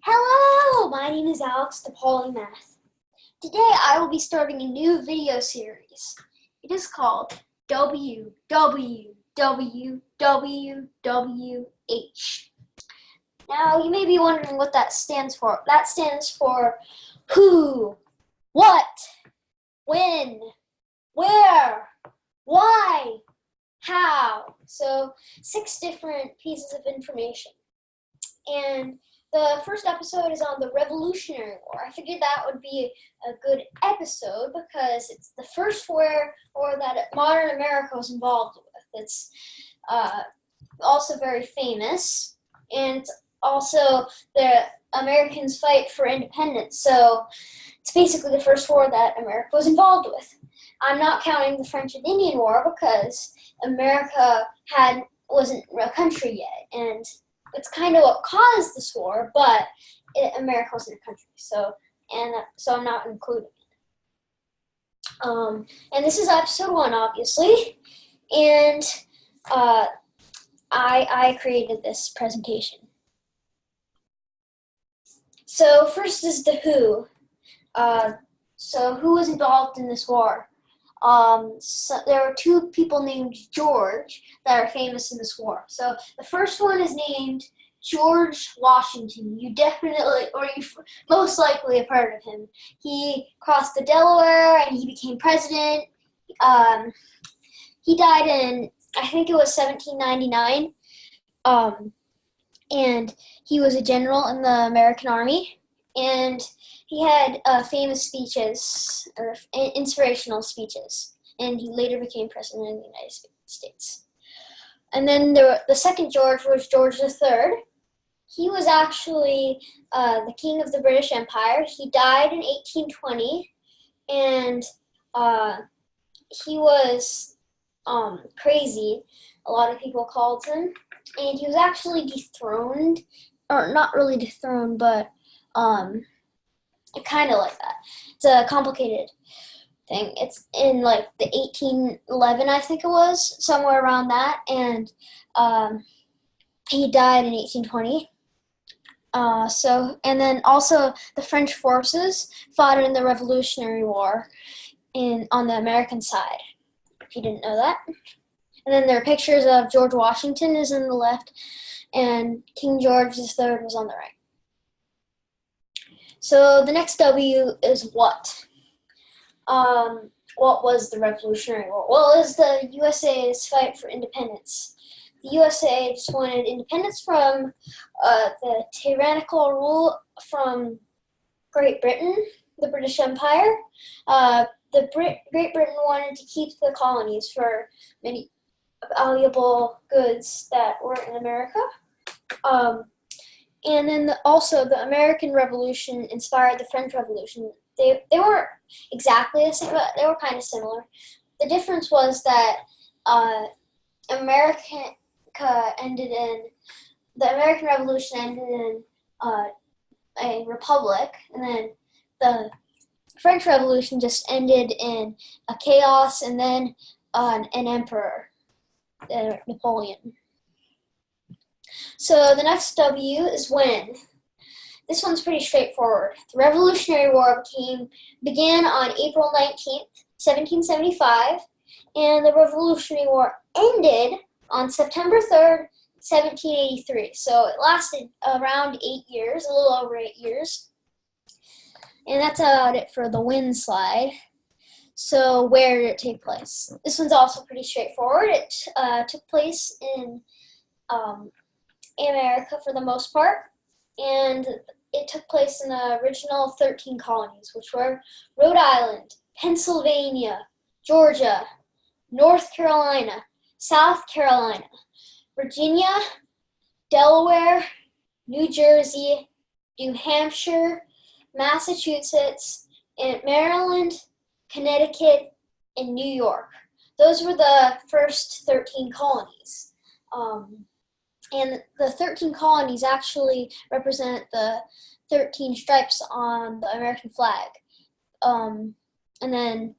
Hello, my name is Alex the Polymath. Today I will be starting a new video series. It is called WWWWWH. Now you may be wondering what that stands for. That stands for who, what, when, where, why, how. So 6 different pieces of information. And the first episode is on the Revolutionary War. I figured that would be a good episode because it's the first war that modern America was involved with. It's also very famous, and it's also the Americans fight for independence. So it's basically the first war that America was involved with. I'm not counting the French and Indian War because America wasn't a country yet, and it's kind of what caused this war, but America wasn't a country, so I'm not including it. And this is episode 1, obviously, and I created this presentation. So first is the who. So who was involved in this war? So there were 2 people named George that are famous in this war. So the first one is named George Washington. You definitely, or you most likely have heard of him. He crossed the Delaware and he became president. He died in, I think it was 1799. And he was a general in the American Army. And he had famous speeches, or inspirational speeches, and he later became president of the United States. And then the second George was George III. He was actually the king of the British Empire. He died in 1820, and he was crazy, a lot of people called him. And he was actually dethroned, or not really dethroned, but kind of like that. It's a complicated thing. It's in like the 1811, I think it was, somewhere around that, and he died in 1820. And then also the French forces fought in the Revolutionary War on the American side, if you didn't know that. And then there are pictures of George Washington is on the left, and King George III was on the right. So the next W is what? What was the Revolutionary War? Well, it was the USA's fight for independence. The USA just wanted independence from the tyrannical rule from Great Britain, the British Empire. Great Britain wanted to keep the colonies for many valuable goods that were in America. And then also the American Revolution inspired the French Revolution. They weren't exactly the same, but they were kind of similar. The difference was that the American Revolution ended in a republic, and then the French Revolution just ended in a chaos, and then an emperor, Napoleon. So the next W is when. This one's pretty straightforward. The Revolutionary War began on April 19th, 1775, and the Revolutionary War ended on September 3rd, 1783. So it lasted around 8 years, a little over 8 years. And that's about it for the when slide. So where did it take place? This one's also pretty straightforward. It took place in America for the most part, and it took place in the original 13 colonies, which were Rhode Island, Pennsylvania, Georgia, North Carolina, South Carolina, Virginia, Delaware, New Jersey, New Hampshire, Massachusetts, and Maryland, Connecticut, and New York. Those were the first 13 colonies. And the 13 colonies actually represent the 13 stripes on the American flag. And then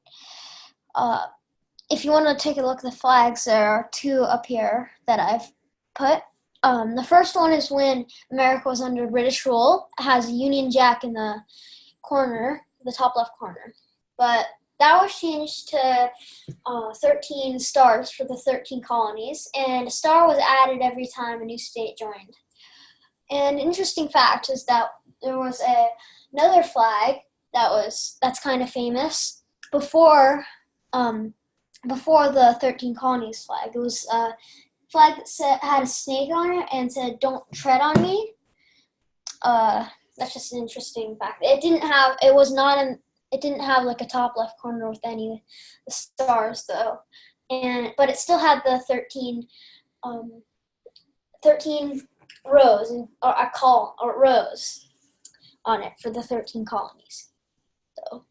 if you want to take a look at the flags, there are 2 up here that I've put. The first one is when America was under British rule. It has a Union Jack in the corner, the top left corner. But that was changed to 13 stars for the 13 colonies, and a star was added every time a new state joined. And an interesting fact is that there was another flag that's kind of famous before the 13 colonies flag. It was a flag that had a snake on it and said, "Don't tread on me." That's just an interesting fact. It didn't have like a top left corner with any of the stars though, but it still had the 13 rows or rows on it for the 13 colonies. So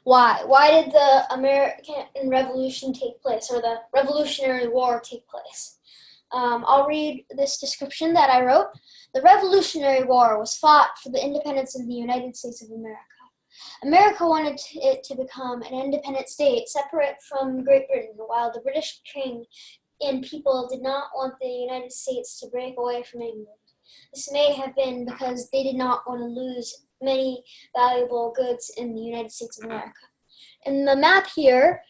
why did the American Revolution take place, or the Revolutionary War take place? I'll read this description that I wrote. The Revolutionary War was fought for the independence of the United States of America. America wanted it to become an independent state separate from Great Britain, while the British king and people did not want the United States to break away from England. This may have been because they did not want to lose many valuable goods in the United States of America. And the map here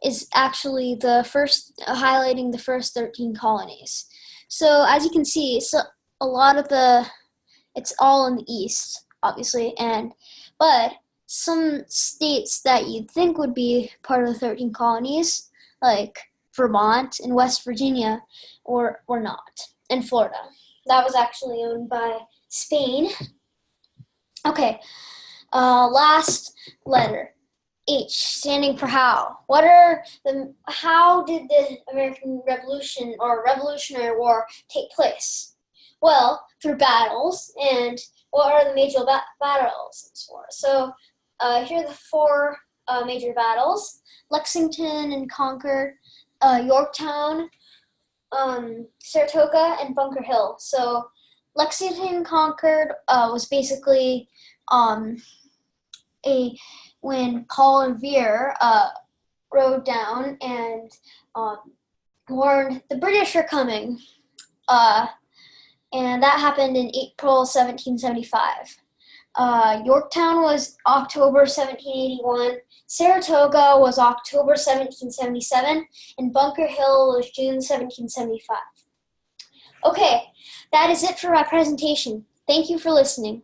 is actually the first, highlighting the first 13 colonies. So as you can see, it's all in the east, obviously, but some states that you'd think would be part of the 13 colonies, like Vermont and West Virginia, were not, and Florida. That was actually owned by Spain. Okay, last letter. H, standing for how. How did the American Revolution or Revolutionary War take place? Well, through battles. And what are the major battles in this war? So here are the four major battles: Lexington and Concord, Yorktown, Saratoga, and Bunker Hill. So Lexington and Concord was basically when Paul Revere rode down and warned the British are coming. And that happened in April 1775. Yorktown was October 1781. Saratoga was October 1777. And Bunker Hill was June 1775. Okay, that is it for my presentation. Thank you for listening.